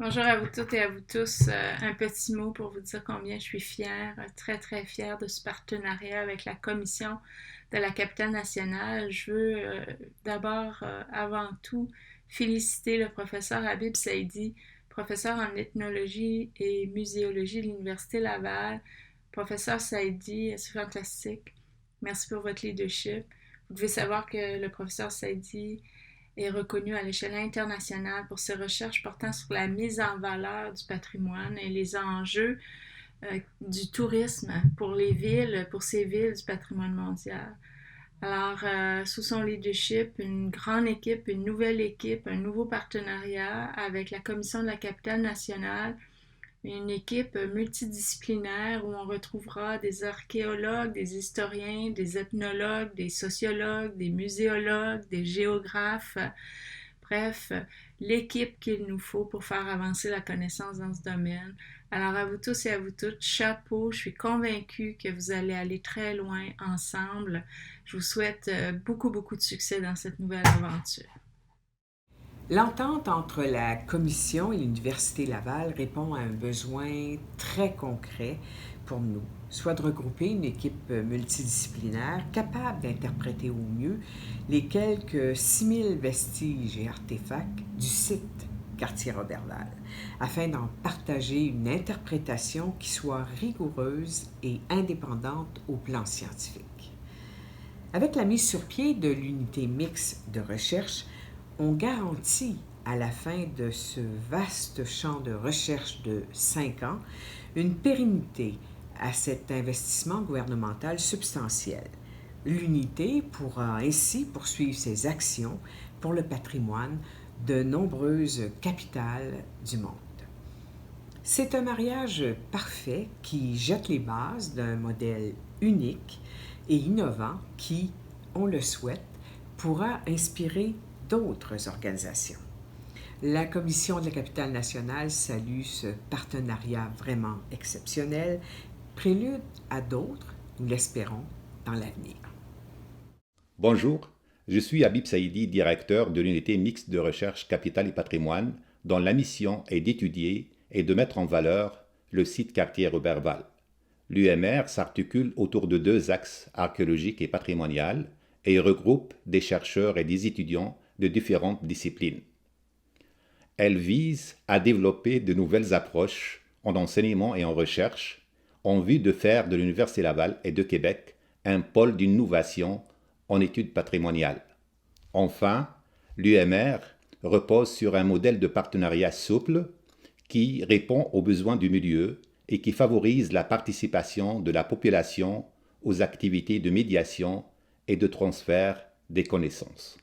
Bonjour à vous toutes et à vous tous. Un petit mot pour vous dire combien je suis fière, très très fière de ce partenariat avec la commission de la capitale nationale. Je veux d'abord, avant tout, féliciter le professeur Habib Saidi, professeur en ethnologie et muséologie de l'Université Laval. Professeur Saidi, c'est fantastique. Merci pour votre leadership. Vous devez savoir que le professeur Saidi est reconnu à l'échelle internationale pour ses recherches portant sur la mise en valeur du patrimoine et les enjeux du tourisme pour les villes, pour ces villes du patrimoine mondial. Alors, sous son leadership, une grande équipe, une nouvelle équipe, un nouveau partenariat avec la Commission de la capitale nationale, une équipe multidisciplinaire où on retrouvera des archéologues, des historiens, des ethnologues, des sociologues, des muséologues, des géographes. Bref, l'équipe qu'il nous faut pour faire avancer la connaissance dans ce domaine. Alors à vous tous et à vous toutes, chapeau, je suis convaincue que vous allez aller très loin ensemble. Je vous souhaite beaucoup, beaucoup de succès dans cette nouvelle aventure. L'entente entre la Commission et l'Université Laval répond à un besoin très concret pour nous, soit de regrouper une équipe multidisciplinaire capable d'interpréter au mieux les quelques 6000 vestiges et artefacts du site Quartier Roberval, afin d'en partager une interprétation qui soit rigoureuse et indépendante au plan scientifique. Avec la mise sur pied de l'unité mixte de recherche, on garantit à la fin de ce vaste champ de recherche de 5 ans une pérennité à cet investissement gouvernemental substantiel. L'unité pourra ainsi poursuivre ses actions pour le patrimoine de nombreuses capitales du monde. C'est un mariage parfait qui jette les bases d'un modèle unique et innovant qui, on le souhaite, pourra inspirer d'autres organisations. La Commission de la capitale nationale salue ce partenariat vraiment exceptionnel, prélude à d'autres, nous l'espérons, dans l'avenir. Bonjour, je suis Habib Saidi, directeur de l'unité mixte de recherche Capitale et Patrimoine, dont la mission est d'étudier et de mettre en valeur le site quartier Roberval. L'UMR s'articule autour de deux axes archéologiques et patrimonial et regroupe des chercheurs et des étudiants de différentes disciplines. Elle vise à développer de nouvelles approches en enseignement et en recherche en vue de faire de l'Université Laval et de Québec un pôle d'innovation en études patrimoniales. Enfin, l'UMR repose sur un modèle de partenariat souple qui répond aux besoins du milieu et qui favorise la participation de la population aux activités de médiation et de transfert des connaissances.